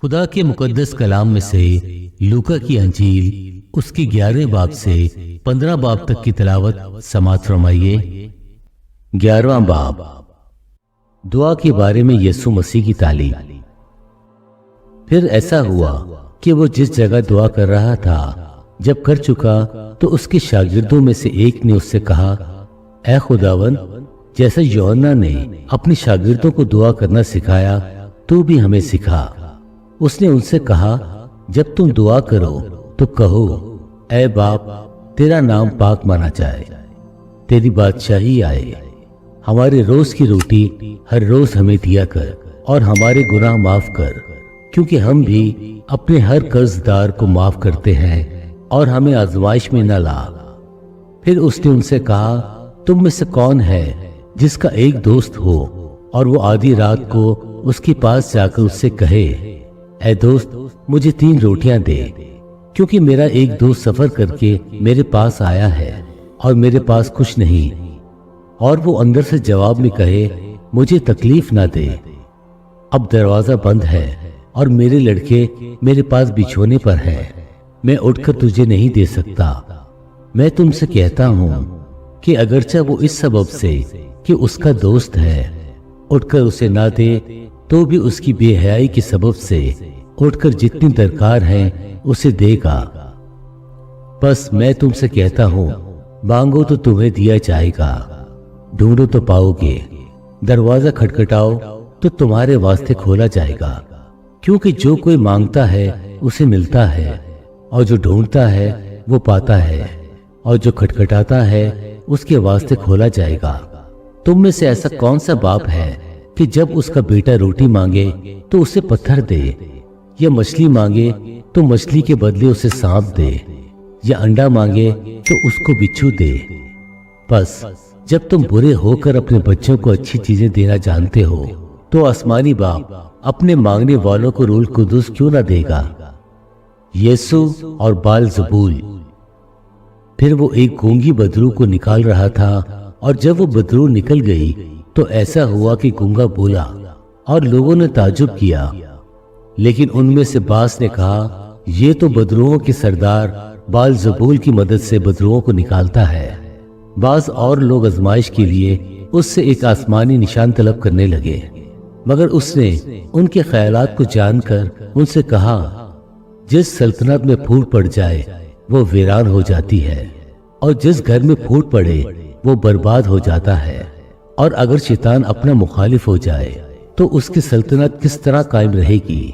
خدا کے مقدس کلام میں سے لوکا کی انجیل اس کی 11 باب سے 15 باب تک کی تلاوت سماعت فرمائیے۔ 11واں باب، دعا کے بارے میں یسوع مسیح کی تعلیم۔ پھر ایسا ہوا کہ وہ جس جگہ دعا کر رہا تھا جب کر چکا تو اس کے شاگردوں میں سے ایک نے اس سے کہا، اے خداوند، جیسا یوحنا نے اپنے شاگردوں کو دعا کرنا سکھایا تو بھی ہمیں سکھا۔ اس نے ان سے کہا، جب تم دعا کرو تو کہو، اے باپ، تیرا نام پاک مانا جائے، تیری بادشاہی آئے، ہمارے روز کی روٹی ہر روز ہمیں دیا کر، اور ہمارے گناہ معاف کر، کیونکہ ہم بھی اپنے ہر قرض دار کو معاف کرتے ہیں، اور ہمیں آزمائش میں نہ لا۔ پھر اس نے ان سے کہا، تم میں سے کون ہے جس کا ایک دوست ہو اور وہ آدھی رات کو اس کے پاس جا کر اس سے کہے، اے دوست، مجھے 3 روٹیاں دے، کیونکہ میرا ایک دوست سفر کر کے میرے پاس آیا ہے اور میرے پاس کچھ نہیں، اور وہ اندر سے جواب میں کہے، مجھے تکلیف نہ دے، اب دروازہ بند ہے اور میرے لڑکے میرے پاس بچھونے پر ہیں، میں اٹھ کر تجھے نہیں دے سکتا۔ میں تم سے کہتا ہوں کہ اگرچہ وہ اس سبب سے کہ اس کا دوست ہے اٹھ کر اسے نہ دے، تو بھی اس کی بے حیائی کے سبب سے اٹھ کر جتنی درکار ہیں اسے دے گا۔ بس میں تم سے کہتا ہوں، مانگو تو تمہیں دیا جائے گا، ڈھونڈو تو پاؤ گے، دروازہ کھٹکھٹاؤ تو تمہارے واسطے کھولا جائے گا، کیونکہ جو کوئی مانگتا ہے اسے ملتا ہے، اور جو ڈھونڈتا ہے وہ پاتا ہے، اور جو کھٹکھٹاتا ہے اس کے واسطے کھولا جائے گا۔ تم میں سے ایسا کون سا باپ ہے کہ جب اس کا بیٹا روٹی مانگے تو اسے پتھر دے، یا مچھلی مانگے تو مچھلی کے بدلے اسے سانپ دے، یا انڈا مانگے تو اس کو بچھو دے؟ بس جب تم برے ہو کر اپنے بچوں کو اچھی چیزیں دینا جانتے ہو تو آسمانی باپ اپنے مانگنے والوں کو روح القدس کیوں نہ دے گا۔ یسوع اور بال زبول۔ پھر وہ ایک گونگی بدرو کو نکال رہا تھا، اور جب وہ بدرو نکل گئی تو ایسا ہوا کہ گونگا بولا، اور لوگوں نے تعجب کیا۔ لیکن ان میں سے بعض نے کہا، یہ تو بدروؤں کے سردار بال زبول کی مدد سے بدروؤں کو نکالتا ہے۔ بعض اور لوگ آزمائش کے لیے اس سے ایک آسمانی نشان طلب کرنے لگے، مگر اس نے ان کے خیالات کو جان کر ان سے کہا، جس سلطنت میں پھوٹ پڑ جائے وہ ویران ہو جاتی ہے، اور جس گھر میں پھوٹ پڑے وہ برباد ہو جاتا ہے، اور اگر شیطان اپنا مخالف ہو جائے تو اس کی سلطنت کس طرح قائم رہے گی؟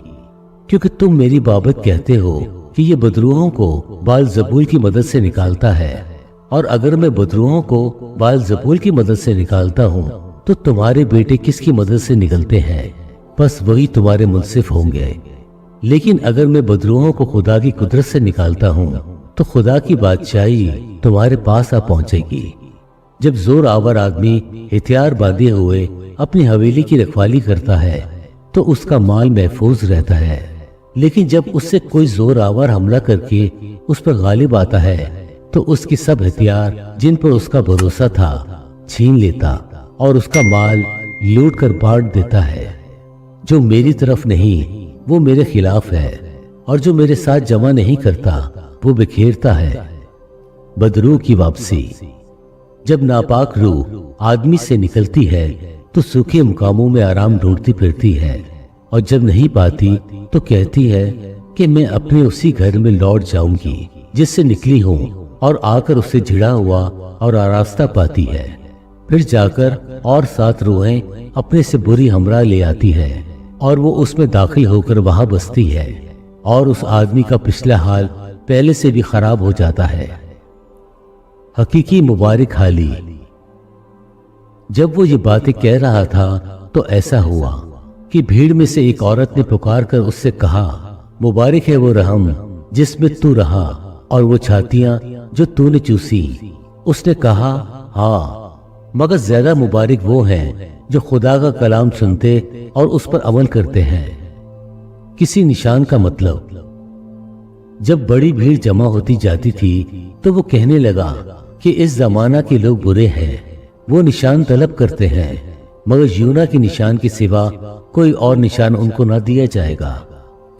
کیونکہ تم میری بابت کہتے ہو کہ یہ بدروؤں کو بال زبول کی مدد سے نکالتا ہے، اور اگر میں بدروؤں کو بال زبول کی مدد سے نکالتا ہوں تو تمہارے بیٹے کس کی مدد سے نکلتے ہیں؟ بس وہی تمہارے منصف ہوں گے۔ لیکن اگر میں بدروؤں کو خدا کی قدرت سے نکالتا ہوں تو خدا کی بادشاہی تمہارے پاس آ پہنچے گی۔ جب زور آور آدمی ہتھیار باندھے ہوئے اپنی حویلی کی رکھوالی کرتا ہے تو اس کا مال محفوظ رہتا ہے، لیکن جب اس سے کوئی زور آور حملہ کر کے اس پر غالب آتا ہے تو اس کی سب ہتھیار جن پر اس کا بھروسہ تھا چھین لیتا، اور اس کا مال لوٹ کر بانٹ دیتا ہے۔ جو میری طرف نہیں وہ میرے خلاف ہے، اور جو میرے ساتھ جمع نہیں کرتا وہ بکھیرتا ہے۔ بدروح کی واپسی۔ جب ناپاک روح آدمی سے نکلتی ہے تو سوکھے مقاموں میں آرام ڈھونڈتی پھرتی ہے، اور جب نہیں پاتی تو کہتی ہے کہ میں اپنے اسی گھر میں لوٹ جاؤں گی جس سے نکلی ہوں، اور آ کر اسے جھڑا ہوا اور آراستہ پاتی ہے۔ پھر جا کر اور 7 روحیں اپنے سے بری ہمراہ لے آتی ہے، اور وہ اس میں داخل ہو کر وہاں بستی ہے، اور اس آدمی کا پچھلا حال پہلے سے بھی خراب ہو جاتا ہے۔ حقیقی مبارک حالی۔ جب وہ یہ باتیں کہہ رہا تھا تو ایسا ہوا کہ بھیڑ میں سے ایک عورت نے پکار کر اس سے کہا، مبارک ہے وہ رحم جس میں تو رہا، اور وہ چھاتیاں جو تو نے چوسی۔ اس نے کہا، ہاں، مگر زیادہ مبارک وہ ہیں جو خدا کا کلام سنتے اور اس پر عمل کرتے ہیں۔ کسی نشان کا مطلب۔ جب بڑی بھیڑ جمع ہوتی جاتی تھی تو وہ کہنے لگا کہ اس زمانہ کے لوگ برے ہیں، وہ نشان طلب کرتے ہیں، مگر یونا کے نشان کے سوا کوئی اور نشان ان کو نہ دیا جائے گا۔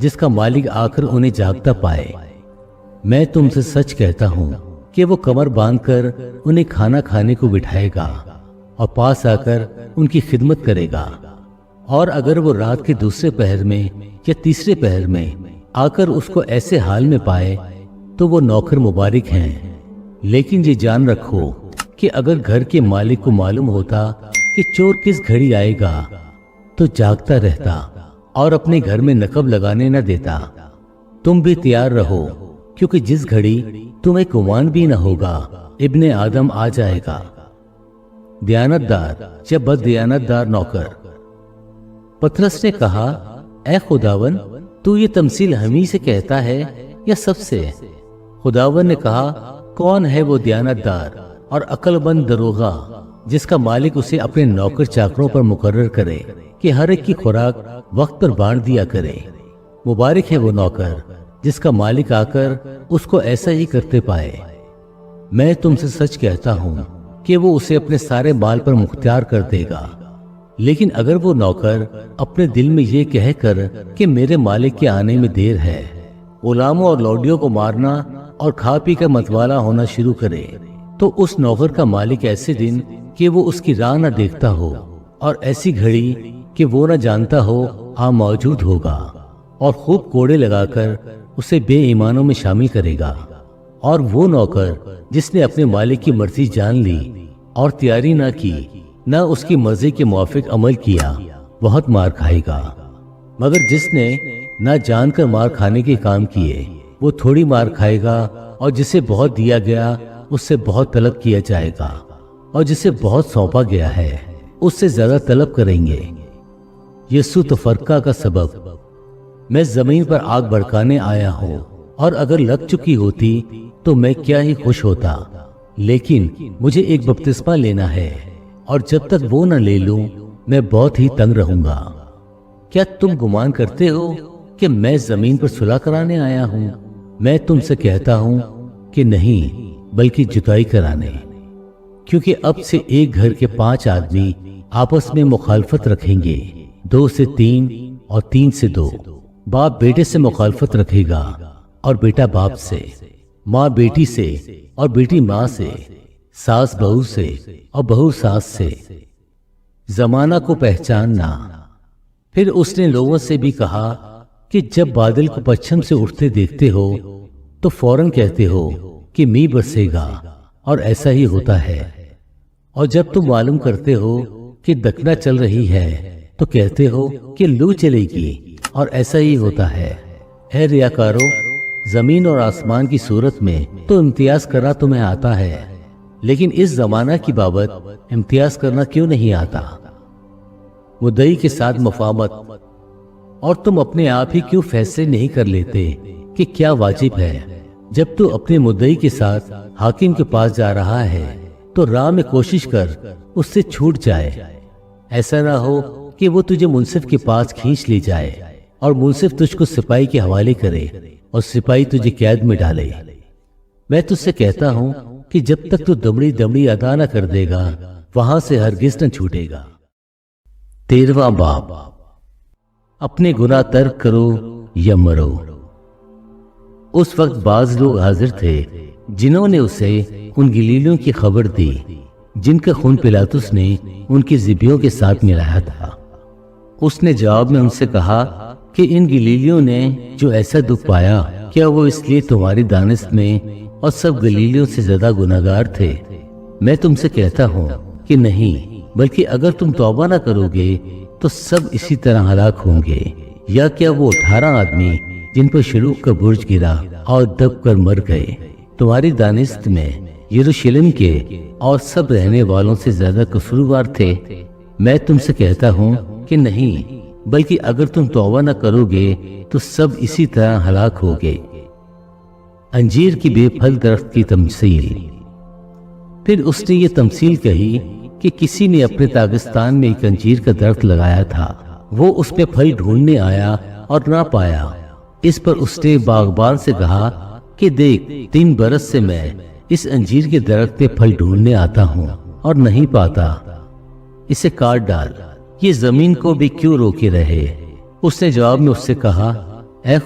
جس کا مالک آ کر انہیں جاگتا پائے۔ میں تم سے سچ کہتا ہوں کہ وہ کمر باندھ کر انہیں کھانا کھانے کو بٹھائے گا اور پاس آ کر ان کی خدمت کرے گا، اور اگر وہ رات کے دوسرے پہر میں یا تیسرے پہر میں آ کر اس کو ایسے حال میں پائے تو وہ نوکر مبارک ہیں۔ لیکن یہ جان رکھو کہ اگر گھر کے مالک کو معلوم ہوتا کہ چور کس گھڑی آئے گا تو جاگتا رہتا اور اپنے گھر میں نقب لگانے نہ دیتا۔ تم بھی تیار رہو، کیونکہ جس گھڑی تمہیں گمان بھی نہ ہوگا ابن آدم آ جائے گا۔ دیانتدار یا بد دیانتدار نوکر۔ پطرس نے کہا، اے خداون، تو یہ تمثیل ہمیں سے کہتا ہے یا سب سے؟ خداون نے کہا، کون ہے وہ دیانتدار اور عقل مند دروغہ جس کا مالک اسے اپنے نوکر چاکروں پر مقرر کرے کہ ہر ایک کی خوراک وقت پر بانٹ دیا کرے؟ مبارک ہے وہ نوکر جس کا مالک آ کر اس کو ایسا ہی کرتے پائے۔ میں تم سے سچ کہتا ہوں کہ وہ اسے اپنے سارے مال پر مختار کر دے گا۔ لیکن اگر وہ نوکر اپنے دل میں یہ کہہ کر کہ میرے مالک کے آنے میں دیر ہے، غلاموں اور لوڈیوں کو مارنا اور کھا پی کر متوالا ہونا شروع کرے، تو اس نوکر کا مالک ایسے دن کہ وہ اس کی راہ نہ دیکھتا ہو اور ایسی گھڑی کہ وہ نہ جانتا ہو آ موجود ہوگا، اور خوب کوڑے لگا کر اسے بے ایمانوں میں شامل کرے گا۔ اور وہ نوکر جس نے اپنے مالک کی مرضی جان لی اور تیاری نہ کی، نہ اس کی مرضی کے موافق عمل کیا، بہت مار کھائے گا۔ مگر جس نے نہ جان کر مار کھانے کے کام کیے، وہ تھوڑی مار کھائے گا، اور جسے بہت دیا گیا اس سے بہت طلب کیا جائے گا، اور جسے بہت سونپا گیا ہے اس سے زیادہ طلب کریں گے۔ یسوع تفرقہ کا سبب۔ میں زمین پر آگ بھڑکانے آیا ہوں، اور اگر لگ چکی ہوتی تو میں کیا ہی خوش ہوتا، لیکن مجھے ایک بپتسمہ لینا ہے، اور جب تک وہ نہ لے لوں میں بہت ہی تنگ رہوں گا۔ کیا تم گمان کرتے ہو کہ میں زمین پر صلح کرانے آیا ہوں؟ میں تم سے کہتا ہوں کہ نہیں، بلکہ جدائی کرانے، کیونکہ اب سے ایک گھر کے 5 آدمی آپس میں مخالفت رکھیں گے، 2 سے 3 اور 3 سے 2۔ باپ بیٹے سے مخالفت رکھے گا اور بیٹا باپ سے، ماں بیٹی سے اور بیٹی ماں سے، ساس بہو سے اور بہو ساس سے۔ زمانہ کو پہچاننا۔ پھر اس نے لوگوں سے بھی کہا کہ جب بادل کو پچھم سے اٹھتے دیکھتے ہو تو فوراً کہتے ہو کہ می برسے گا، اور ایسا ہی ہوتا ہے۔ اور جب تم معلوم کرتے ہو کہ دکنا چل رہی ہے تو کہتے ہو کہ لو چلے گی، اور ایسا ہی ہوتا ہے۔ اے ریاکارو، زمین اور آسمان کی صورت میں تو امتیاز کرنا تمہیں آتا ہے، لیکن اس زمانہ کی بابت امتیاز کرنا کیوں نہیں آتا؟ مدعی کے ساتھ مفاہمت۔ اور تم اپنے آپ ہی کیوں فیصلے نہیں کر لیتے کہ کیا واجب ہے؟ جب تو اپنے مدعی کے ساتھ حاکم کے پاس جا رہا ہے تو راہ میں کوشش کر اس سے چھوٹ جائے، ایسا نہ ہو کہ وہ تجھے منصف کے پاس کھینچ لے جائے اور منصف تجھ کو سپاہی کے حوالے کرے اور سپاہی تجھے قید میں ڈالے۔ میں تجھ سے کہتا ہوں کہ جب تک تو دمڑی دمڑی ادا نہ کر دے گا وہاں سے ہرگز نہ چھوٹے گا۔ 13واں باب۔ اپنے گناہ ترک کرو یا مرو۔ اس وقت بعض لوگ حاضر تھے جنہوں نے اسے ان گلیلیوں کی خبر دی جن کا خون پلاطس نے ان کی ذبیحوں کے ساتھ ملایا تھا۔ اس نے جواب میں ان سے کہا کہ ان گلیلیوں نے جو ایسا دکھ پایا، کیا وہ اس لیے تمہاری دانست میں اور سب گلیلیوں سے زیادہ گناہگار تھے؟ میں تم سے کہتا ہوں کہ نہیں، بلکہ اگر تم توبہ نہ کرو گے تو سب اسی طرح ہلاک ہوں گے۔ یا کیا وہ 18 آدمی جن پر شلوغ کا برج گرا اور دب کر مر گئے تمہاری دانست میں یروشلم کے اور سب رہنے والوں سے زیادہ قصوروار تھے؟ میں تم سے کہتا ہوں کہ نہیں، بلکہ اگر تم توبہ نہ کرو گے تو سب اسی طرح ہلاک ہوگے۔ انجیر کی بے پھل درخت کی تمثیل۔ پھر اس نے یہ تمثیل کہی کہ کسی نے اپنے داغستان میں ایک انجیر کا درخت لگایا تھا، وہ اس میں پھل ڈھونڈنے آیا اور نہ پایا۔ اس پر اس نے باغبان سے کہا کہ دیکھ، 3 برس سے میں اس انجیر کے درخت پہ پھل ڈھونڈنے آتا ہوں اور نہیں پاتا، اسے کاٹ ڈال، یہ زمین کو بھی کیوں روکے رہے؟ اس نے جواب میں اس سے کہا اے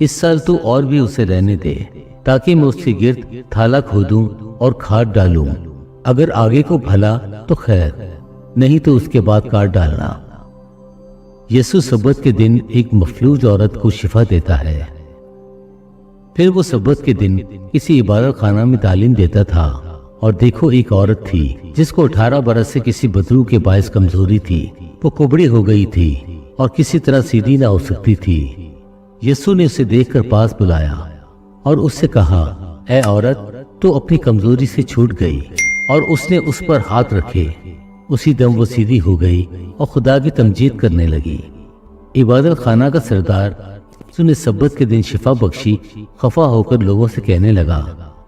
اس سال تو اور بھی اسے رہنے دے تاکہ میں اس کے گرد تھالا کھودوں اور کھاد ڈالوں، اگر آگے کو بھلا تو خیر، نہیں تو اس کے بعد کاٹ ڈالنا۔ یسوع سبت کے دن ایک مفلوج عورت کو شفا دیتا ہے۔ پھر وہ سبت کے دن کسی عبادت خانہ میں تعلیم دیتا تھا، اور دیکھو ایک عورت تھی جس کو 18 برس سے کسی بدرو کے باعث کمزوری تھی۔ وہ کبڑی ہو گئی تھی اور کسی طرح سیدھی نہ ہو سکتی تھی۔ یسوع نے اسے دیکھ کر پاس بلایا اور اس سے کہا، اے عورت، تو اپنی کمزوری سے چھوٹ گئی، اور اس نے اس پر ہاتھ رکھے۔ اسی دم وہ سیدھی ہو گئی اور خدا کی تمجید کرنے لگی۔ عبادت خانہ کا سردار جس نے سبت کے دن شفا بخشی خفا ہو کر لوگوں سے کہنے لگا،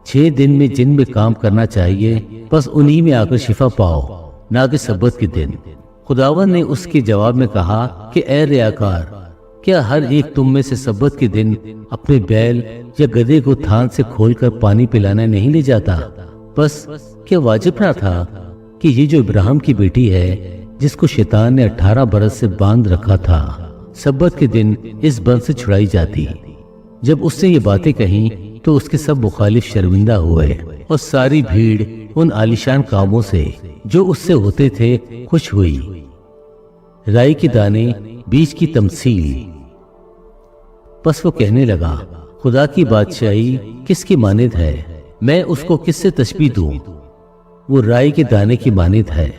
6 دن میں جن میں کام کرنا چاہیے بس انہی میں آ کر شفا پاؤ، نہ کہ سبت کے دن۔ خداوند نے اس کے جواب میں کہا کہ اے ریاکار، کیا ہر ایک تم میں سے سبت کے دن اپنے بیل یا گدھے کو تھان سے کھول کر پانی پلانا نہیں لے جاتا؟ بس کیا واجب نہ تھا کہ یہ جو ابراہیم کی بیٹی ہے جس کو شیطان نے 18 برس سے باندھ رکھا تھا، سبت کے دن اس بند سے چھڑائی جاتی؟ جب اس نے یہ باتیں کہیں تو اس کے سب مخالف شرمندہ ہوئے، اور ساری بھیڑ ان عالیشان کاموں سے جو اس سے ہوتے تھے خوش ہوئی۔ رائی کے دانے بیج کی تمثیل۔ پس وہ کہنے لگا، خدا کی بادشاہی کس کی مانند ہے؟ میں اس کو کس سے تشبیہ دوں؟ وہ رائی کے دانے کی مانند ہے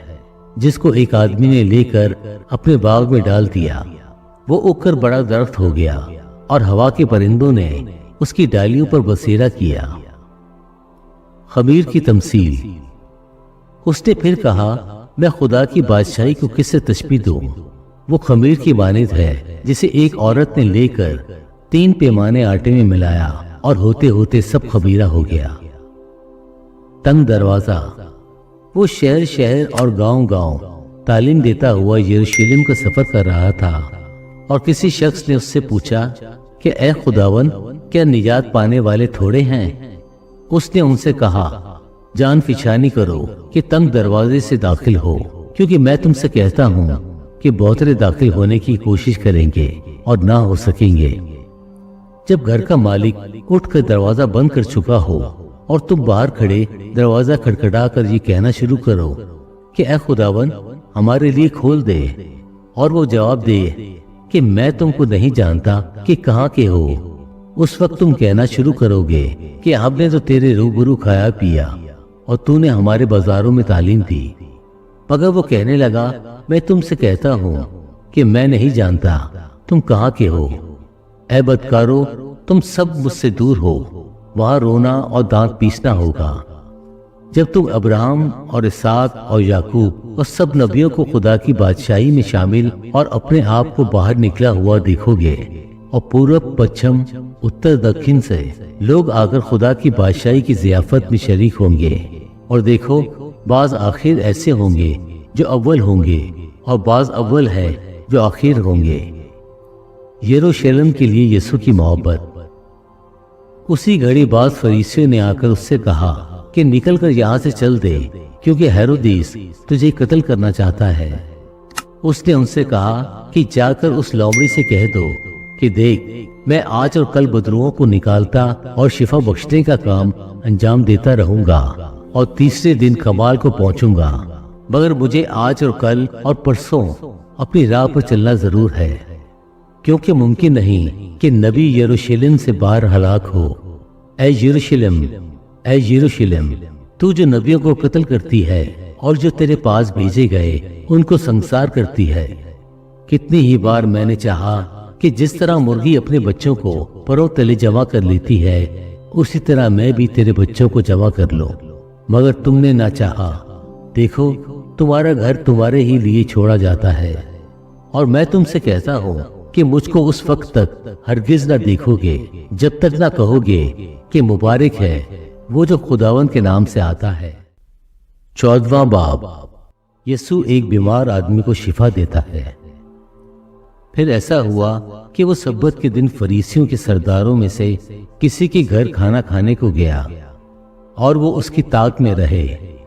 جس کو ایک آدمی نے لے کر اپنے باغ میں ڈال دیا۔ وہ اگ کر بڑا درخت ہو گیا، اور ہوا کے پرندوں نے اس کی ڈالیوں پر بسیرا کیا۔ خمیر کی تمثیل۔ اس نے پھر کہا، میں خدا کی بادشاہی کو کس سے تشبیہ دوں؟ وہ خمیر کی مانند ہے جسے ایک عورت نے لے کر 3 پیمانے آٹے میں ملایا، اور ہوتے ہوتے سب خمیرہ ہو گیا۔ تنگ دروازہ۔ وہ شہر شہر اور گاؤں گاؤں تعلیم دیتا ہوا یروشلم کا سفر کر رہا تھا، اور کسی شخص نے اس سے پوچھا کہ اے خداوند، کیا نجات پانے والے تھوڑے ہیں؟ اس نے ان سے کہا، جان فشانی کرو کہ تنگ دروازے سے داخل ہو، کیونکہ میں تم سے کہتا ہوں کہ بہترے داخل ہونے کی کوشش کریں گے اور نہ ہو سکیں گے۔ جب گھر کا مالک اٹھ کر دروازہ بند کر چکا ہو اور تم باہر کھڑے دروازہ کھڑکھڑا کر یہ کہنا شروع کرو کہ اے خداوند ہمارے لیے کھول دے، اور وہ جواب دے کہ میں تم کو نہیں جانتا کہ کہاں کے ہو، اس وقت تم کہنا شروع کرو گے کہ ہم نے تو تیرے روبرو کھایا پیا اور تو نے ہمارے بازاروں میں تعلیم دی۔ مگر وہ کہنے لگا، میں تم سے کہتا ہوں کہ میں نہیں جانتا تم کہاں کے ہو۔ اے بدکارو، تم سب مجھ سے دور ہو، وہاں رونا اور دانت پیسنا ہوگا، جب تم ابراہم اور اسحاق اور یعقوب اور سب نبیوں کو خدا کی بادشاہی میں شامل اور اپنے آپ کو باہر نکلا ہوا دیکھو گے، اور پورب، پچھم، اتر، دکھن سے لوگ آ کر خدا کی بادشاہی کی ضیافت میں شریک ہوں گے۔ اور دیکھو، بعض آخر ایسے ہوں گے جو اول ہوں گے، اور بعض اول ہے جو آخر ہوں گے۔ یروشلم کے لیے یسوع کی محبت۔ اسی گھڑی بعض فریسیوں نے آ کر اس سے کہا کہ نکل کر یہاں سے چل دے، کیونکہ ہیرودیس تجھے قتل کرنا چاہتا ہے۔ اس نے ان سے کہا کہ جا کر اس لومڑی سے کہہ دو کہ دیکھ، میں آج اور کل بدروؤں کو نکالتا اور شفا بخشنے کا کام انجام دیتا رہوں گا، اور تیسرے دن کمال کو پہنچوں گا، مگر مجھے آج اور کل اور پرسوں اپنی راہ پر چلنا ضرور ہے، کیونکہ ممکن نہیں کہ نبی یروشلم سے باہر ہلاک ہو۔ اے یروشلم، اے یروشلم، تو جو نبیوں کو قتل کرتی ہے اور جو تیرے پاس بھیجے گئے ان کو سنسار کرتی ہے، کتنی ہی بار میں نے چاہا کہ جس طرح مرغی اپنے بچوں کو پروں تلے جمع کر لیتی ہے، اسی طرح میں بھی تیرے بچوں کو جمع کر لوں، مگر تم نے نہ چاہا۔ دیکھو، تمہارا گھر تمہارے ہی لیے چھوڑا جاتا ہے، اور میں تم سے کہتا ہوں کہ مجھ کو اس وقت تک ہرگز نہ دیکھو گے جب تک نہ کہو گے کہ مبارک ہے وہ جو خداوند کے نام سے آتا ہے۔ 14واں باب۔ یسوع ایک بیمار آدمی کو شفا دیتا ہے۔ پھر ایسا ہوا کہ وہ سبت کے دن فریسیوں کے سرداروں میں سے کسی کے گھر کھانا کھانے کو گیا، اور وہ اس کی طاق میں رہے،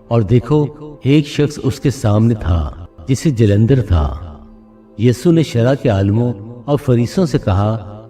اور دیکھو، ایک شخص اس کے سامنے تھا جسے جلندر تھا۔ یسوع نے شرع کے عالموں اور فریسیوں سے کہا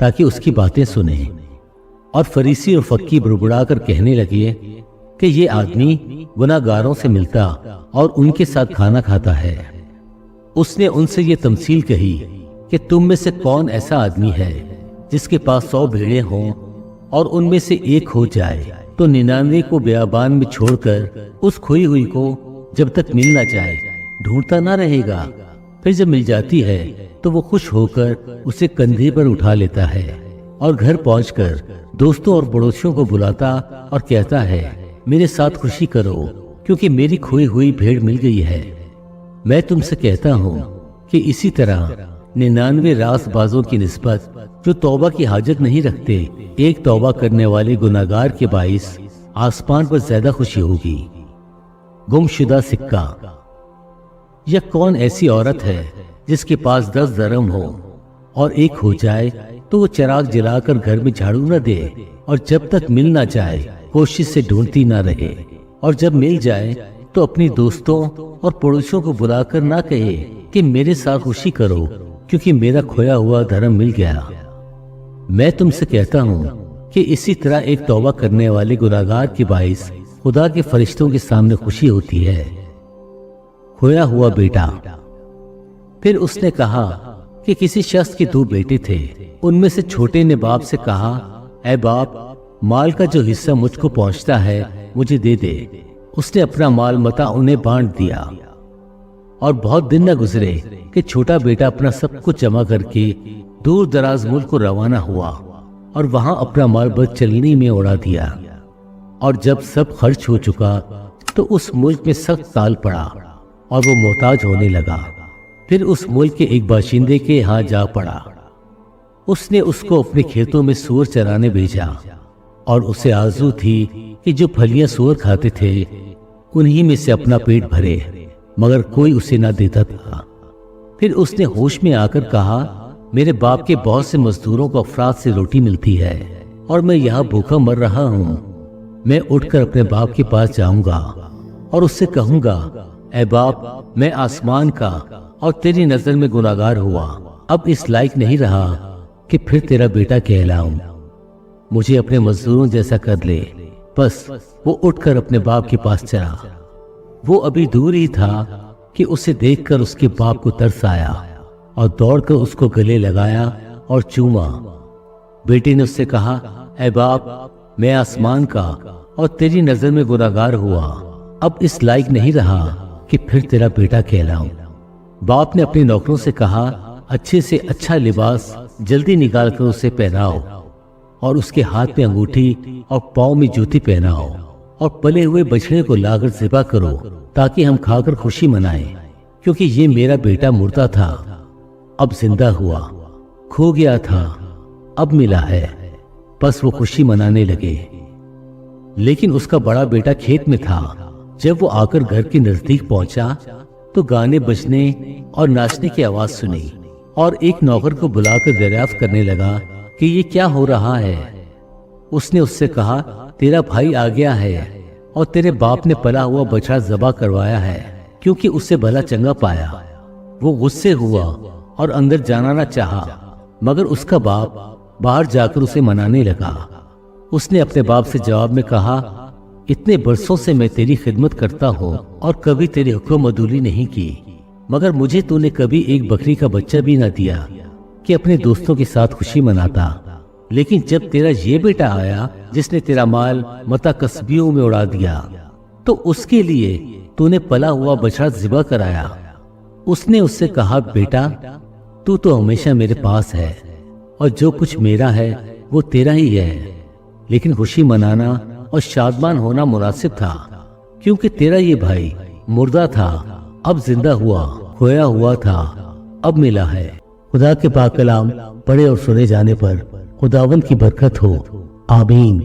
تاکہ اس کی باتیں سنیں، اور فریسی اور فقی بڑبڑا کر کہنے لگے کہ یہ آدمی گناہگاروں سے ملتا اور ان کے ساتھ کھانا کھاتا ہے۔ اس نے ان سے یہ تمثیل کہی کہ تم میں سے کون ایسا آدمی ہے جس کے پاس 100 بھیڑیں ہوں اور ان میں سے ایک کھو جائے تو 99 کو بیابان میں چھوڑ کر اس کھوئی ہوئی کو جب تک مل نہ جائے ڈھونڈتا نہ رہے گا؟ پھر جب مل جاتی ہے تو وہ خوش ہو کر اسے کندھے پر اٹھا لیتا ہے اور گھر پہنچ کر دوستوں اور پڑوسیوں کو بلاتا اور کہتا ہے میرے ساتھ خوشی کرو کیونکہ میری کھوئی ہوئی بھیڑ مل گئی ہے۔ میں تم سے کہتا ہوں کہ اسی طرح 99 راست بازوں کی نسبت جو توبہ کی حاجت نہیں رکھتے ایک توبہ کرنے والے گناہگار کے باعث آسمان پر زیادہ خوشی ہوگی۔ گمشدہ سکہ۔ یہ کون ایسی عورت ہے جس کے پاس 10 درہم ہو اور ایک ہو جائے تو وہ چراغ جلا کر گھر میں جھاڑو نہ دے اور جب تک مل نہ جائے کوشش سے ڈھونڈتی نہ رہے، اور جب مل جائے تو اپنی دوستوں اور پڑوسیوں کو بلا کر نہ کہے کہ میرے ساتھ خوشی کرو کیونکہ میرا کھویا ہوا دھرم مل گیا۔ میں تم سے کہتا ہوں کہ اسی طرح ایک توبہ کرنے والے گناہگار کے باعث خدا کے فرشتوں کے سامنے خوشی ہوتی ہے۔ کھویا ہوا بیٹا۔ پھر اس نے کہا کہ کسی شخص کے 2 بیٹے تھے، ان میں سے چھوٹے نے باپ سے کہا اے باپ، مال کا جو حصہ مجھ کو پہنچتا ہے مجھے دے دے۔ اس نے اپنا مال متاع انہیں بانٹ دیا، اور بہت دن نہ گزرے کہ چھوٹا بیٹا اپنا سب کچھ جمع کر کے دور دراز ملک کو روانہ ہوا اور وہاں اپنا مال بد چلنی میں اڑا دیا، اور جب سب خرچ ہو چکا تو اس ملک میں سخت تال پڑا اور وہ محتاج ہونے لگا۔ پھر اس ملک کے ایک باشندے کے ہاں جا پڑا۔ اس نے اس کو اپنے کھیتوں میں سور چرانے بھیجا، اور اسے آرزو تھی کہ جو پھلیاں سور کھاتے تھے انہی میں سے اپنا پیٹ بھرے، مگر کوئی اسے نہ دیتا تھا۔ پھر اس نے ہوش میں آ کر کہا میرے باپ کے بہت سے مزدوروں کو افراد سے روٹی ملتی ہے اور میں یہاں بھوکا مر رہا ہوں۔ میں اٹھ کر اپنے باپ کے پاس جاؤں گا اور اس سے کہوں گا اے باپ، میں آسمان کا اور تیری نظر میں گناہگار ہوا، اب اس لائق نہیں رہا کہ پھر تیرا بیٹا کہلاؤں، مجھے اپنے مزدوروں جیسا کر لے۔ بس وہ اٹھ کر اپنے باپ کے پاس چلا۔ وہ ابھی دور ہی تھا کہ اسے دیکھ کر اس کے باپ کو ترس آیا اور دوڑ کر اس کو گلے لگایا اور چوما۔ بیٹے نے اس سے کہا اے باپ، میں آسمان کا اور تیری نظر میں گناہگار ہوا، اب اس لائق نہیں رہا کہ پھر تیرا بیٹا کہلاؤں۔ باپ نے اپنے نوکروں سے کہا اچھے سے اچھا لباس جلدی نکال کر اسے پہناؤ، اور اس کے ہاتھ میں انگوٹھی اور پاؤں میں جوتی پہناؤ، اور پلے ہوئے بچڑے کو لا کر ذبح کرو تاکہ ہم کھا کر خوشی منائیں، کیونکہ یہ میرا بیٹا مردہ تھا اب زندہ ہوا، کھو گیا تھا اب ملا ہے۔ بس وہ خوشی منانے لگے۔ لیکن اس کا بڑا بیٹا کھیت میں تھا۔ جب وہ آ کر گھر کے نزدیک پہنچا تو گانے بجنے اور ناچنے کی آواز سنی، اور ایک نوکر کو بلا کر دریافت کرنے لگا کہ یہ کیا ہو رہا ہے۔ اس نے اس سے کہا تیرا بھائی آ گیا ہے اور تیرے باپ نے پلا ہوا بچڑا ذبح کروایا ہے کیونکہ اسے بھلا چنگا پایا۔ وہ غصے ہوا اور اندر جانا نہ چاہا، مگر اس کا باپ باہر جا کر اسے منانے لگا۔ اس نے اپنے باپ سے جواب میں کہا اتنے برسوں سے میں تیری خدمت کرتا ہوں اور کبھی تیری حکم عدولی نہیں کی، مگر مجھے تو نے کبھی ایک بکری کا بچہ بھی نہ دیا کہ اپنے دوستوں کے ساتھ خوشی مناتا۔ لیکن جب تیرا یہ بیٹا آیا جس نے تیرا مال متاع کسبیوں میں اڑا دیا تو اس کے لیے تو نے پلا ہوا بچڑا ذبح کرایا۔ اس نے اس سے کہا بیٹا، تو ہمیشہ میرے پاس ہے اور جو کچھ میرا ہے وہ تیرا ہی ہے، لیکن خوشی منانا اور شادمان ہونا مناسب تھا کیونکہ تیرا یہ بھائی مردہ تھا اب زندہ ہوا، کھویا ہوا تھا اب ملا ہے۔ خدا کے پاک کلام پڑھے اور سنے جانے پر خداوند کی برکت ہو، آمین۔